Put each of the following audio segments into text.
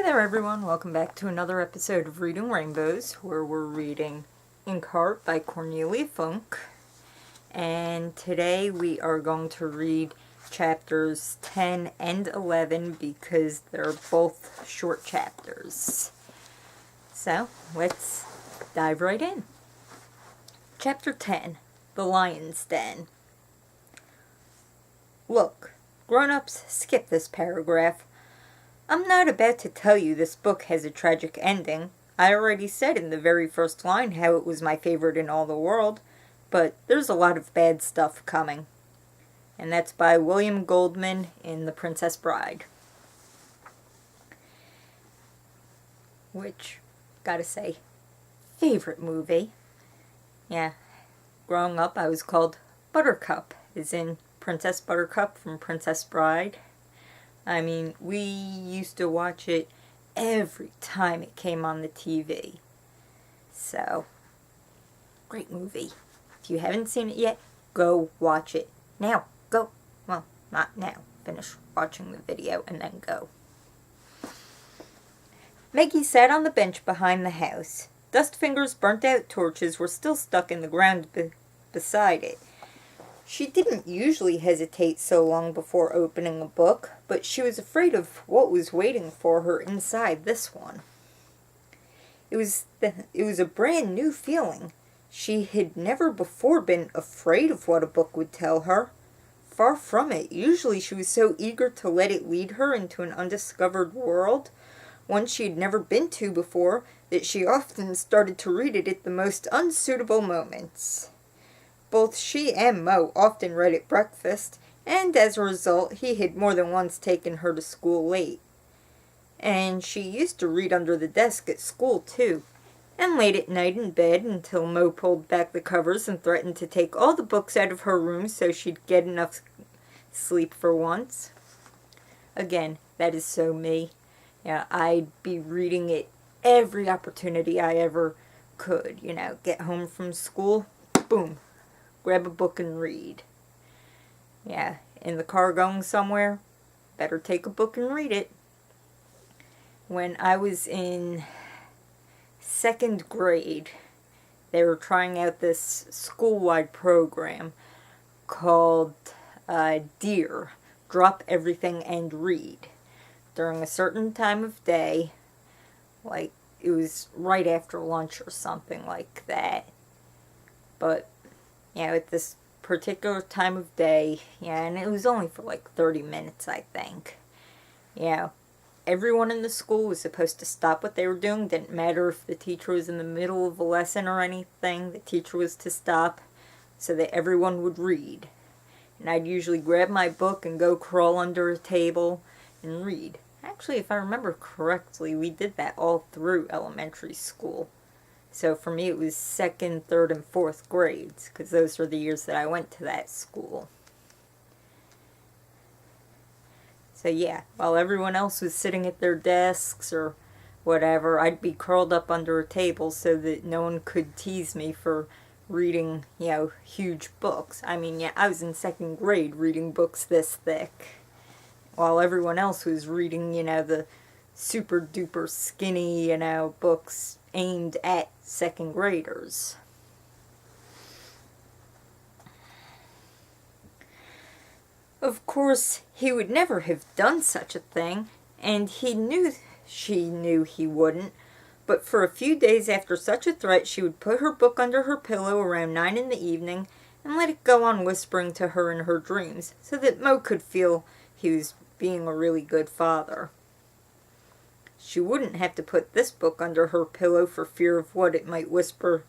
there everyone, welcome back to another episode of Reading Rainbows, where we're reading Inkheart by Cornelia Funk. And today we are going to read chapters 10 and 11 because they're both short chapters. So, let's dive right in. Chapter 10, The Lion's Den. Look, grown-ups, skip this paragraph. I'm not about to tell you this book has a tragic ending. I already said in the very first line how it was my favorite in all the world, but there's a lot of bad stuff coming. And that's by William Goldman in The Princess Bride. Which, gotta say, favorite movie. Yeah, growing up I was called Buttercup, as in Princess Buttercup from Princess Bride. I mean, we used to watch it every time it came on the TV. So, great movie. If you haven't seen it yet, go watch it. Now, go. Well, not now. Finish watching the video and then go. Maggie sat on the bench behind the house. Dustfinger's burnt-out torches were still stuck in the ground beside it. She didn't usually hesitate so long before opening a book, but she was afraid of what was waiting for her inside this one. It was a brand new feeling. She had never before been afraid of what a book would tell her. Far from it. Usually she was so eager to let it lead her into an undiscovered world, one she had never been to before, that she often started to read it at the most unsuitable moments. Both she and Mo often read at breakfast, and as a result, he had more than once taken her to school late. And she used to read under the desk at school, too, and late at night in bed until Mo pulled back the covers and threatened to take all the books out of her room so she'd get enough sleep for once. Again, that is so me. Yeah, I'd be reading it every opportunity I ever could. Get home from school, boom. Grab a book and read. Yeah, in the car going somewhere, better take a book and read it. When I was in second grade, they were trying out this school-wide program called DEAR, Drop Everything and Read. During a certain time of day, like it was right after lunch or something like that. But at this particular time of day, and it was only for like 30 minutes, I think. Everyone in the school was supposed to stop what they were doing. Didn't matter if the teacher was in the middle of a lesson or anything. The teacher was to stop so that everyone would read. And I'd usually grab my book and go crawl under a table and read. Actually, if I remember correctly, we did that all through elementary school. So for me, it was second, third, and fourth grades, because those were the years that I went to that school. So yeah, while everyone else was sitting at their desks or whatever, I'd be curled up under a table so that no one could tease me for reading, huge books. I mean, I was in second grade reading books this thick, while everyone else was reading, the super duper skinny, books aimed at second graders. Of course, he would never have done such a thing, and she knew he wouldn't, but for a few days after such a threat, she would put her book under her pillow around 9 in the evening and let it go on whispering to her in her dreams, so that Mo could feel he was being a really good father. She wouldn't have to put this book under her pillow for fear of what it might whisper.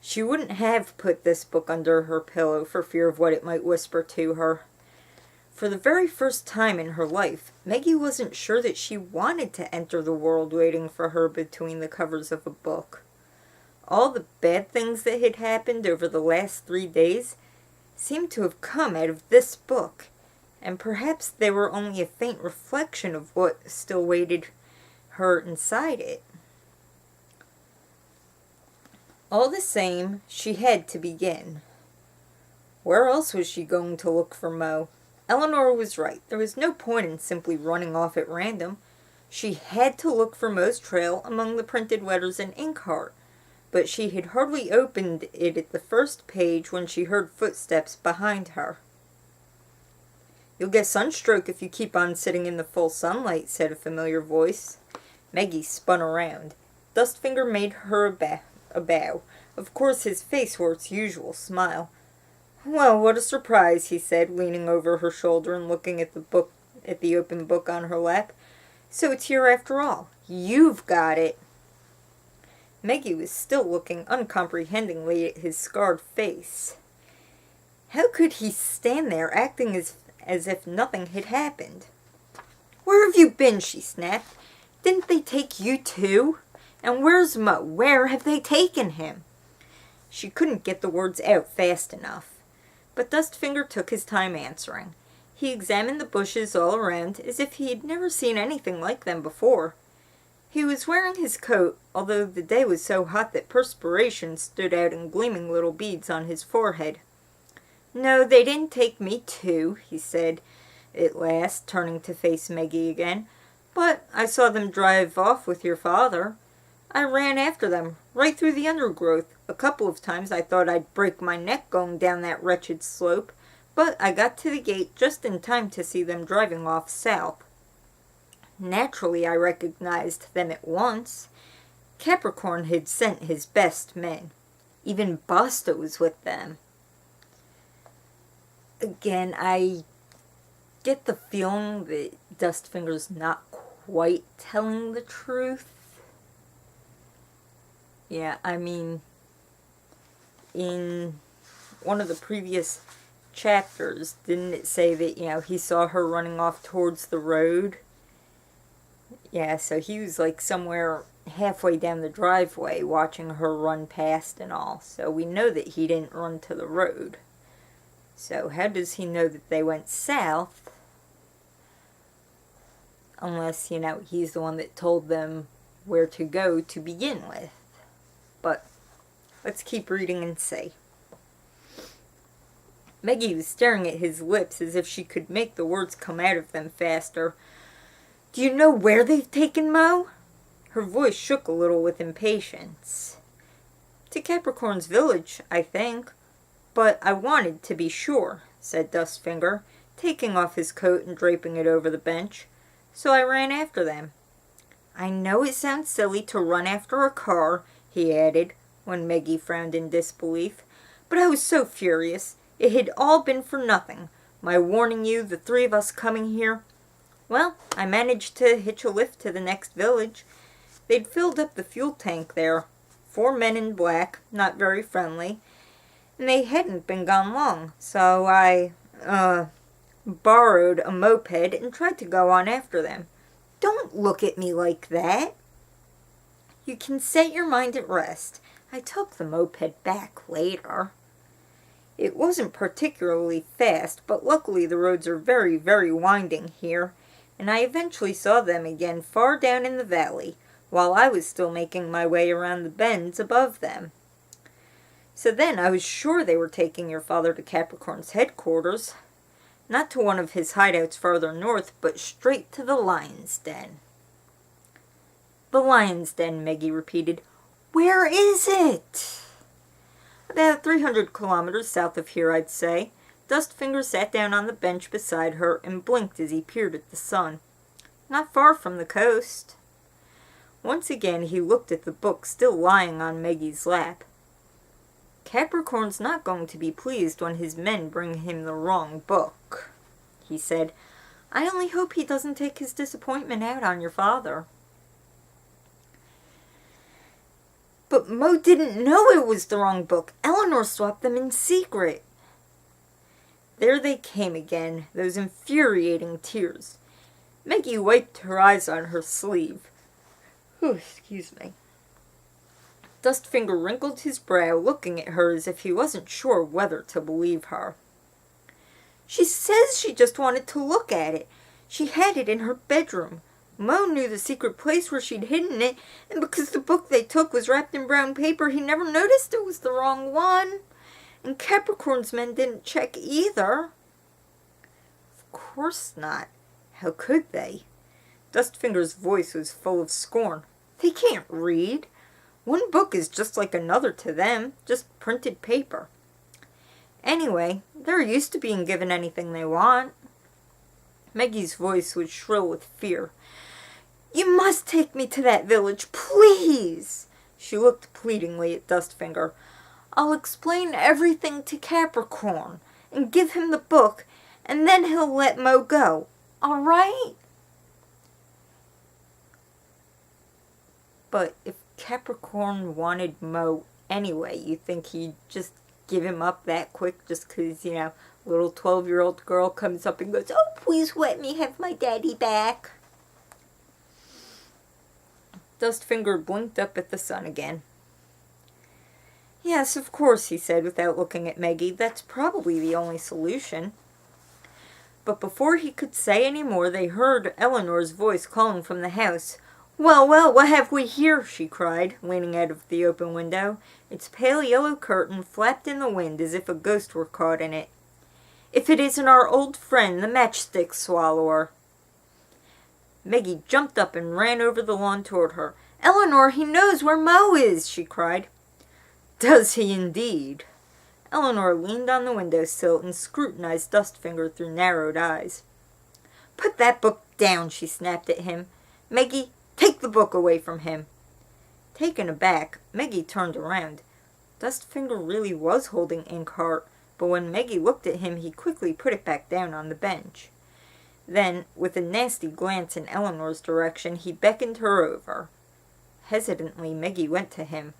She wouldn't have put this book under her pillow for fear of what it might whisper to her. For the very first time in her life, Maggie wasn't sure that she wanted to enter the world waiting for her between the covers of a book. All the bad things that had happened over the last 3 days seemed to have come out of this book, and perhaps they were only a faint reflection of what still waited her inside it. All the same, she had to begin. Where else was she going to look for Mo? Eleanor was right. There was no point in simply running off at random. She had to look for Moe's trail among the printed letters in Inkheart, but she had hardly opened it at the first page when she heard footsteps behind her. "You'll get sunstroke if you keep on sitting in the full sunlight," said a familiar voice. Maggie spun around. Dustfinger made her a bow. Of course his face wore its usual smile. "Well, what a surprise," he said, leaning over her shoulder and looking at the open book on her lap. "So it's here after all. You've got it." Maggie was still looking uncomprehendingly at his scarred face. How could he stand there acting as if nothing had happened? "Where have you been?" she snapped. "Didn't they take you too? And where's Mo? Where have they taken him?" She couldn't get the words out fast enough. But Dustfinger took his time answering. He examined the bushes all around as if he had never seen anything like them before. He was wearing his coat, although the day was so hot that perspiration stood out in gleaming little beads on his forehead. "No, they didn't take me too," he said at last, turning to face Maggie again. "But I saw them drive off with your father. I ran after them, right through the undergrowth. A couple of times I thought I'd break my neck going down that wretched slope, but I got to the gate just in time to see them driving off south. Naturally, I recognized them at once. Capricorn had sent his best men. Even Basta was with them." Again, I get the feeling that Dustfinger's not quite telling the truth. Yeah, I mean, in one of the previous chapters, didn't it say that, he saw her running off towards the road? Yeah, so he was like somewhere halfway down the driveway watching her run past and all. So we know that he didn't run to the road. So how does he know that they went south? Unless, he's the one that told them where to go to begin with. But let's keep reading and see. Maggie was staring at his lips as if she could make the words come out of them faster. "Do you know where they've taken Mo?" Her voice shook a little with impatience. "To Capricorn's village, I think. But I wanted to be sure," said Dustfinger, taking off his coat and draping it over the bench. "So I ran after them." "I know it sounds silly to run after a car," he added, when Maggie frowned in disbelief, "but I was so furious. It had all been for nothing. My warning you, the three of us coming here. Well, I managed to hitch a lift to the next village. They'd filled up the fuel tank there. 4 men in black, not very friendly, and they hadn't been gone long, so I, borrowed a moped and tried to go on after them." "Don't look at me like that." "You can set your mind at rest. I took the moped back later. It wasn't particularly fast, but luckily the roads are very, very winding here, and I eventually saw them again far down in the valley, while I was still making my way around the bends above them. So then I was sure they were taking your father to Capricorn's headquarters. Not to one of his hideouts farther north, but straight to the lion's den." "The lion's den," Maggie repeated. "Where is it?" "About 300 kilometers south of here, I'd say." Dustfinger sat down on the bench beside her and blinked as he peered at the sun. "Not far from the coast." Once again he looked at the book still lying on Maggie's lap. "Capricorn's not going to be pleased when his men bring him the wrong book," he said. "I only hope he doesn't take his disappointment out on your father." "But Mo didn't know it was the wrong book. Eleanor swapped them in secret." There they came again, those infuriating tears. Maggie wiped her eyes on her sleeve. Excuse me. Dustfinger wrinkled his brow, looking at her as if he wasn't sure whether to believe her. "She says she just wanted to look at it. She had it in her bedroom. Mo knew the secret place where she'd hidden it, and because the book they took was wrapped in brown paper, he never noticed it was the wrong one. And Capricorn's men didn't check either." "Of course not. How could they?" Dustfinger's voice was full of scorn. They can't read. One book is just like another to them, just printed paper. Anyway, they're used to being given anything they want. Maggie's voice was shrill with fear. You must take me to that village, please! She looked pleadingly at Dustfinger. I'll explain everything to Capricorn, and give him the book, and then he'll let Mo go. All right? But if Capricorn wanted Mo anyway, you think he'd just give him up that quick just 'cause, little 12-year-old girl comes up and goes, oh, please let me have my daddy back. Dustfinger blinked up at the sun again. Yes, of course, he said without looking at Maggie. That's probably the only solution. But before he could say any more, they heard Eleanor's voice calling from the house. Well, well, what have we here? She cried, leaning out of the open window. Its pale yellow curtain flapped in the wind as if a ghost were caught in it. If it isn't our old friend, the matchstick swallower. Maggie jumped up and ran over the lawn toward her. Eleanor, he knows where Mo is, she cried. Does he indeed? Eleanor leaned on the windowsill and scrutinized Dustfinger through narrowed eyes. Put that book down, she snapped at him. Maggie, take the book away from him. Taken aback, Maggie turned around. Dustfinger really was holding Inkheart, but when Maggie looked at him, he quickly put it back down on the bench. Then, with a nasty glance in Eleanor's direction, he beckoned her over. Hesitantly, Maggie went to him.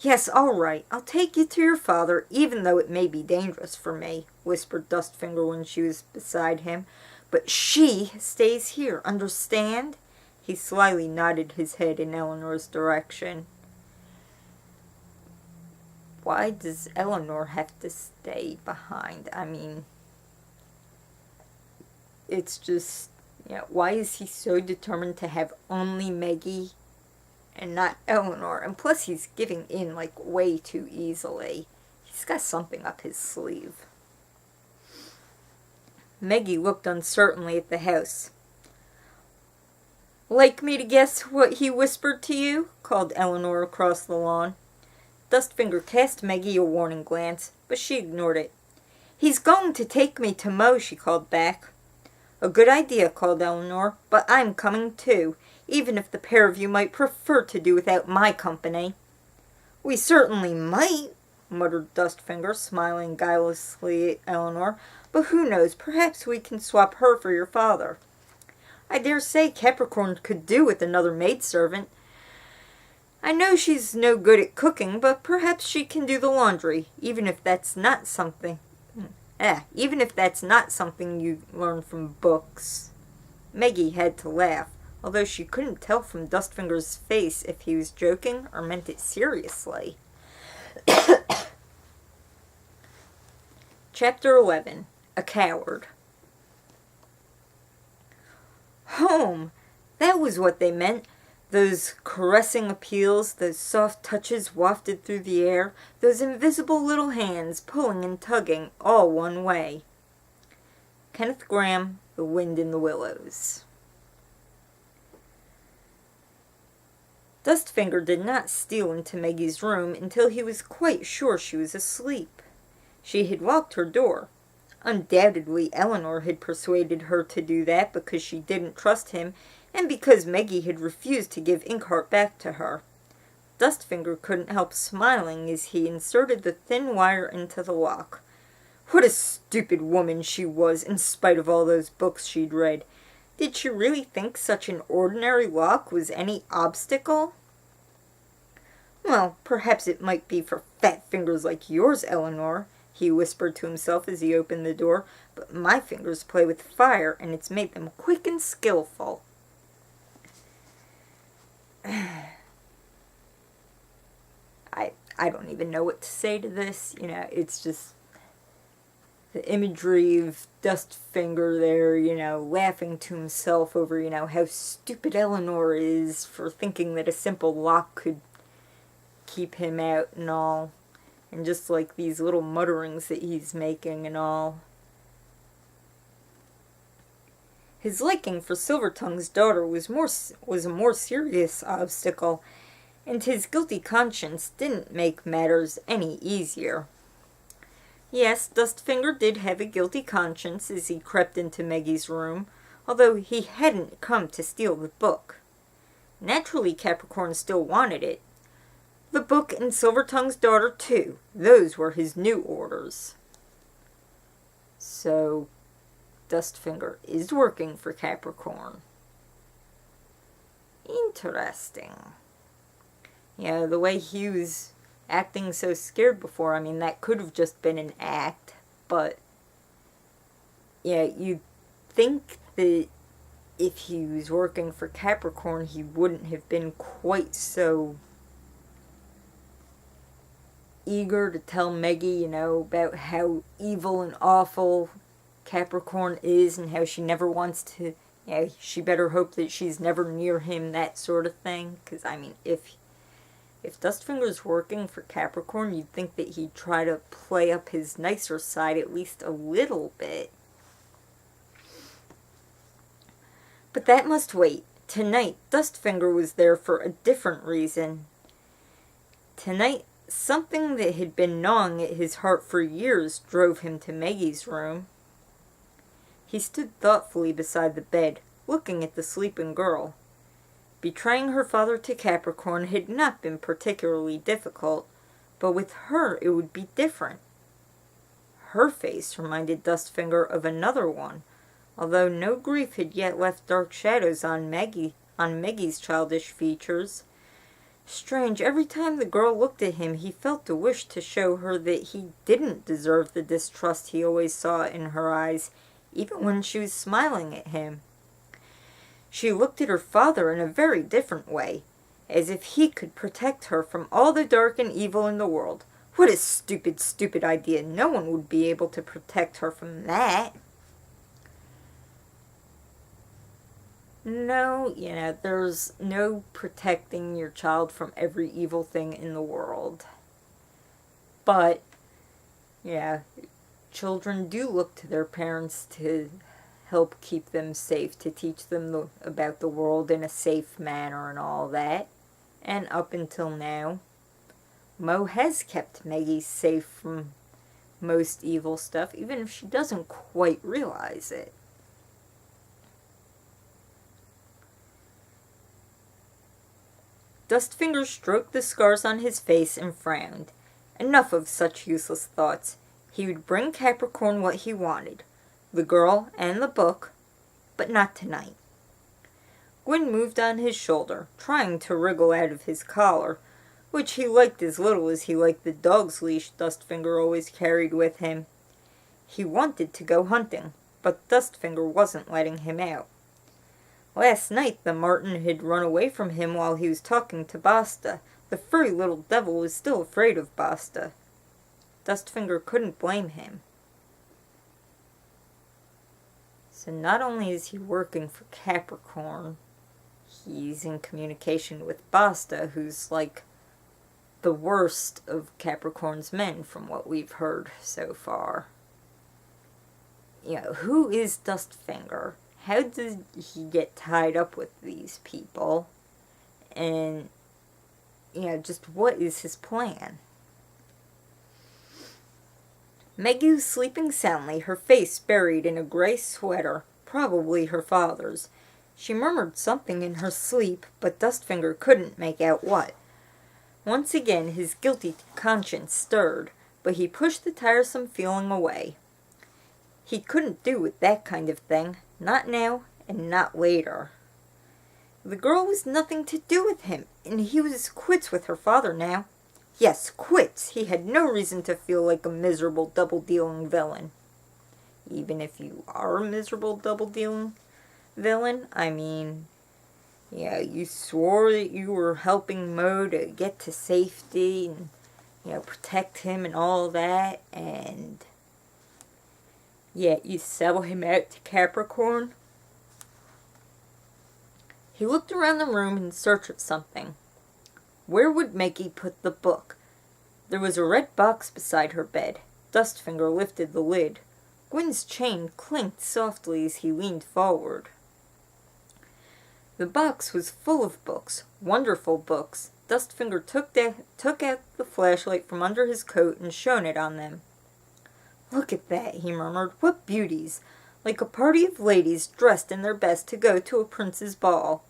Yes, all right, I'll take you to your father, even though it may be dangerous for me, whispered Dustfinger when she was beside him. But she stays here, understand? He slyly nodded his head in Eleanor's direction. Why does Eleanor have to stay behind? I mean, it's just, why is he so determined to have only Maggie and not Eleanor? And plus he's giving in, way too easily. He's got something up his sleeve. Maggie looked uncertainly at the house. Like me to guess what he whispered to you? Called Eleanor across the lawn. Dustfinger cast Maggie a warning glance, but she ignored it. He's going to take me to Mo, she called back. A good idea, called Eleanor, but I'm coming too, even if the pair of you might prefer to do without my company. We certainly might, muttered Dustfinger, smiling guilelessly at Eleanor, but who knows, perhaps we can swap her for your father. I dare say Capricorn could do with another maidservant. I know she's no good at cooking, but perhaps she can do the laundry, even if that's not something you learn from books. Maggie had to laugh, although she couldn't tell from Dustfinger's face if he was joking or meant it seriously. Chapter 11. A Coward. Home! That was what they meant. Those caressing appeals, those soft touches wafted through the air, those invisible little hands pulling and tugging, all one way. Kenneth Grahame, The Wind in the Willows. Dustfinger did not steal into Maggie's room until he was quite sure she was asleep. She had locked her door. Undoubtedly, Eleanor had persuaded her to do that because she didn't trust him, and because Maggie had refused to give Inkheart back to her. Dustfinger couldn't help smiling as he inserted the thin wire into the lock. What a stupid woman she was, in spite of all those books she'd read. Did she really think such an ordinary lock was any obstacle? Well, perhaps it might be for fat fingers like yours, Eleanor, he whispered to himself as he opened the door, but my fingers play with fire, and it's made them quick and skillful. I don't even know what to say to this. It's just the imagery of Dustfinger there, laughing to himself over, how stupid Eleanor is for thinking that a simple lock could keep him out and all. And just these little mutterings that he's making and all. His liking for Silvertongue's daughter was a more serious obstacle, and his guilty conscience didn't make matters any easier. Yes, Dustfinger did have a guilty conscience as he crept into Maggie's room, although he hadn't come to steal the book. Naturally, Capricorn still wanted it. The book and Silvertongue's daughter, too. Those were his new orders. So, Dustfinger is working for Capricorn. Interesting. Yeah, the way he was acting so scared before, I mean, that could have just been an act, but yeah, you'd think that if he was working for Capricorn, he wouldn't have been quite so eager to tell Maggie, about how evil and awful Capricorn is and how she never wants to, she better hope that she's never near him, that sort of thing. Because, I mean, if Dustfinger's working for Capricorn, you'd think that he'd try to play up his nicer side at least a little bit. But that must wait. Tonight, Dustfinger was there for a different reason. Tonight, something that had been gnawing at his heart for years drove him to Maggie's room. He stood thoughtfully beside the bed, looking at the sleeping girl. Betraying her father to Capricorn had not been particularly difficult, but with her it would be different. Her face reminded Dustfinger of another one, although no grief had yet left dark shadows on Maggie's childish features. Strange, every time the girl looked at him, he felt a wish to show her that he didn't deserve the distrust he always saw in her eyes, even when she was smiling at him. She looked at her father in a very different way, as if he could protect her from all the dark and evil in the world. What a stupid, stupid idea. No one would be able to protect her from that. No, there's no protecting your child from every evil thing in the world. But, children do look to their parents to help keep them safe, to teach them about the world in a safe manner and all that. And up until now, Mo has kept Maggie safe from most evil stuff, even if she doesn't quite realize it. Dustfinger stroked the scars on his face and frowned. Enough of such useless thoughts. He would bring Capricorn what he wanted, the girl and the book, but not tonight. Gwyn moved on his shoulder, trying to wriggle out of his collar, which he liked as little as he liked the dog's leash Dustfinger always carried with him. He wanted to go hunting, but Dustfinger wasn't letting him out. Last night the marten had run away from him while he was talking to Basta. The furry little devil was still afraid of Basta. Dustfinger couldn't blame him. So not only is he working for Capricorn, he's in communication with Basta, who's like the worst of Capricorn's men from what we've heard so far. Who is Dustfinger? How did he get tied up with these people? And, just what is his plan? Maggie was sleeping soundly, her face buried in a gray sweater, probably her father's. She murmured something in her sleep, but Dustfinger couldn't make out what. Once again his guilty conscience stirred, but he pushed the tiresome feeling away. He couldn't do with that kind of thing, not now and not later. The girl was nothing to do with him, and he was quits with her father now. Yes, quits. He had no reason to feel like a miserable double-dealing villain. Even if you are a miserable double-dealing villain, I mean, you swore that you were helping Mo to get to safety and, protect him and all that, and yet you sell him out to Capricorn. He looked around the room in search of something. Where would Maggie put the book? There was a red box beside her bed. Dustfinger lifted the lid. Gwyn's chain clinked softly as he leaned forward. The box was full of books, wonderful books. Dustfinger took out the flashlight from under his coat and shone it on them. "Look at that," he murmured. "What beauties! Like a party of ladies dressed in their best to go to a prince's ball."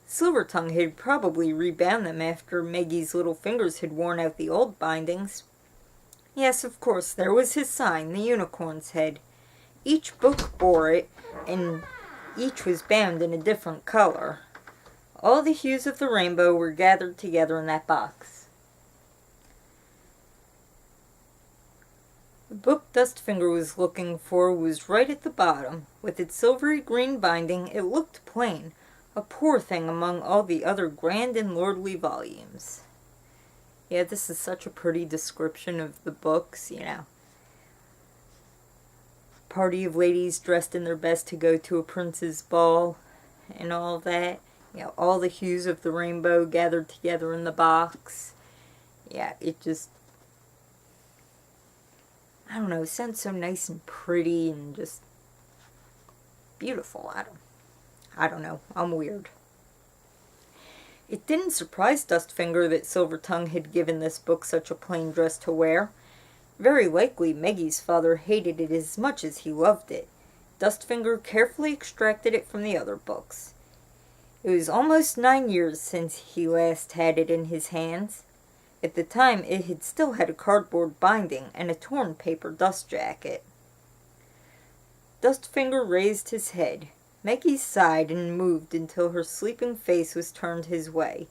Silvertongue had probably rebound them after Maggie's little fingers had worn out the old bindings. Yes, of course, there was his sign, the unicorn's head. Each book bore it, and each was bound in a different color. All the hues of the rainbow were gathered together in that box. The book Dustfinger was looking for was right at the bottom. With its silvery green binding, it looked plain, a poor thing among all the other grand and lordly volumes. Yeah, this is such a pretty description of the books, Party of ladies dressed in their best to go to a prince's ball, and all that. All the hues of the rainbow gathered together in the box. Yeah, it just, I don't know, it sounds so nice and pretty and just beautiful. I don't know, I'm weird. It didn't surprise Dustfinger that Silvertongue had given this book such a plain dress to wear. Very likely Maggie's father hated it as much as he loved it. Dustfinger carefully extracted it from the other books. It was almost 9 years since he last had it in his hands. At the time, it had still had a cardboard binding and a torn paper dust jacket. Dustfinger raised his head. Maggie sighed and moved until her sleeping face was turned his way.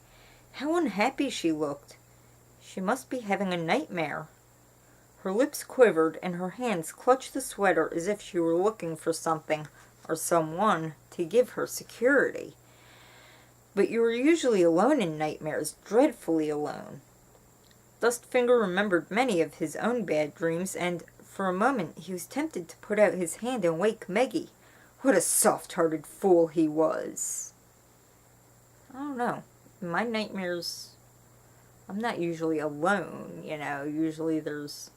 How unhappy she looked. She must be having a nightmare. Her lips quivered and her hands clutched the sweater as if she were looking for something or someone to give her security. But you were usually alone in nightmares, dreadfully alone. Dustfinger remembered many of his own bad dreams, and for a moment he was tempted to put out his hand and wake Maggie. What a soft-hearted fool he was. I don't know. In my nightmares, I'm not usually alone, Usually there's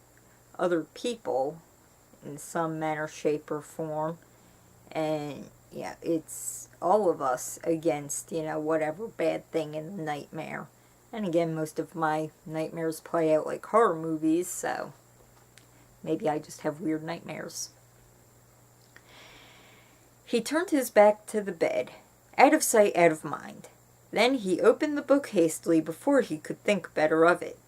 other people in some manner, shape, or form. And, it's all of us against, whatever bad thing in the nightmare. And again, most of my nightmares play out like horror movies, so maybe I just have weird nightmares. He turned his back to the bed. Out of sight, out of mind. Then he opened the book hastily before he could think better of it.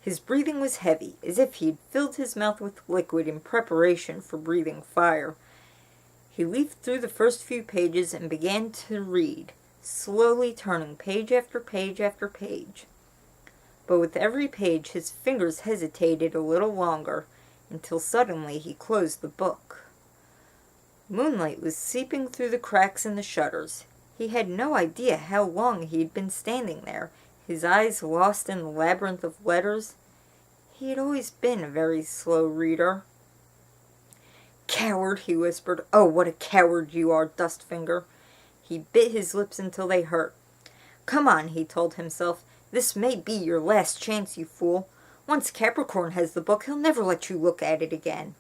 His breathing was heavy, as if he had filled his mouth with liquid in preparation for breathing fire. He leafed through the first few pages and began to read, slowly turning page after page after page. But with every page his fingers hesitated a little longer, until suddenly he closed the book. Moonlight was seeping through the cracks in the shutters. He had no idea how long he had been standing there, his eyes lost in the labyrinth of letters. He had always been a very slow reader. "Coward," he whispered. "Oh, what a coward you are, Dustfinger." He bit his lips until they hurt. "Come on," he told himself. "This may be your last chance, you fool. Once Capricorn has the book, he'll never let you look at it again."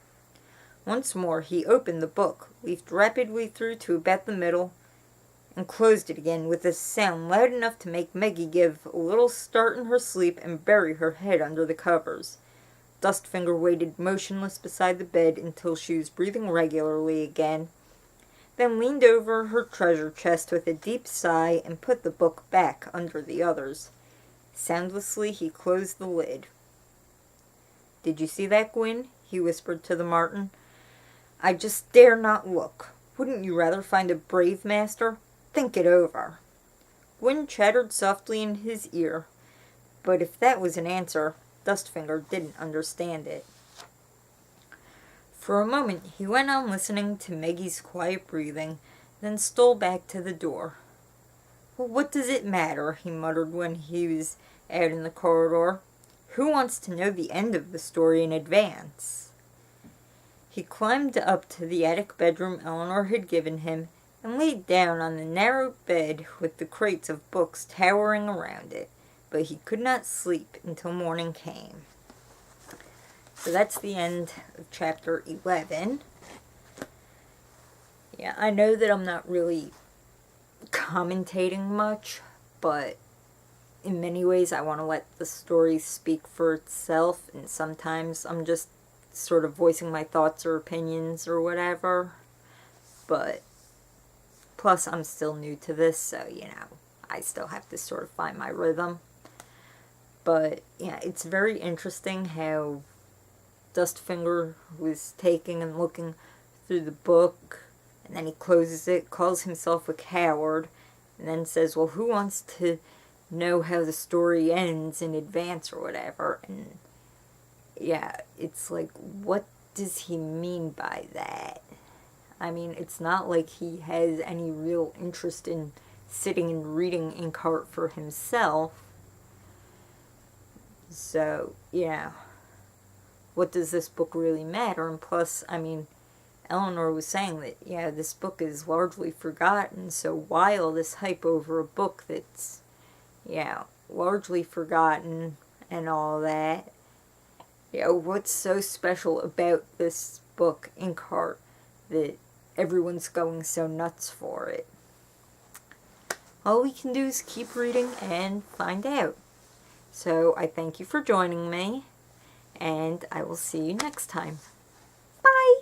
Once more he opened the book, leafed rapidly through to about the middle, and closed it again with a sound loud enough to make Maggie give a little start in her sleep and bury her head under the covers. Dustfinger waited motionless beside the bed until she was breathing regularly again, then leaned over her treasure chest with a deep sigh and put the book back under the others. Soundlessly he closed the lid. "Did you see that, Gwyn?" he whispered to the marten. "I just dare not look. Wouldn't you rather find a brave master? Think it over." Gwyn chattered softly in his ear, but if that was an answer, Dustfinger didn't understand it. For a moment he went on listening to Maggie's quiet breathing, then stole back to the door. "Well, what does it matter?" he muttered when he was out in the corridor. "Who wants to know the end of the story in advance?" He climbed up to the attic bedroom Eleanor had given him, and laid down on the narrow bed with the crates of books towering around it, but he could not sleep until morning came. So that's the end of chapter 11. Yeah, I know that I'm not really commentating much, but in many ways I want to let the story speak for itself, and sometimes I'm just sort of voicing my thoughts or opinions or whatever. But plus I'm still new to this, so I still have to sort of find my rhythm. But yeah, it's very interesting how Dustfinger was taking and looking through the book, and then he closes it, calls himself a coward, and then says, well, who wants to know how the story ends in advance or whatever? And yeah, it's like, what does he mean by that? I mean, it's not like he has any real interest in sitting and reading Inkheart for himself. So, yeah, what does this book really matter? And plus, I mean, Eleanor was saying that, yeah, this book is largely forgotten, so why all this hype over a book that's, largely forgotten and all that? What's so special about this book, Inkheart, that everyone's going so nuts for it? All we can do is keep reading and find out. So I thank you for joining me, and I will see you next time. Bye!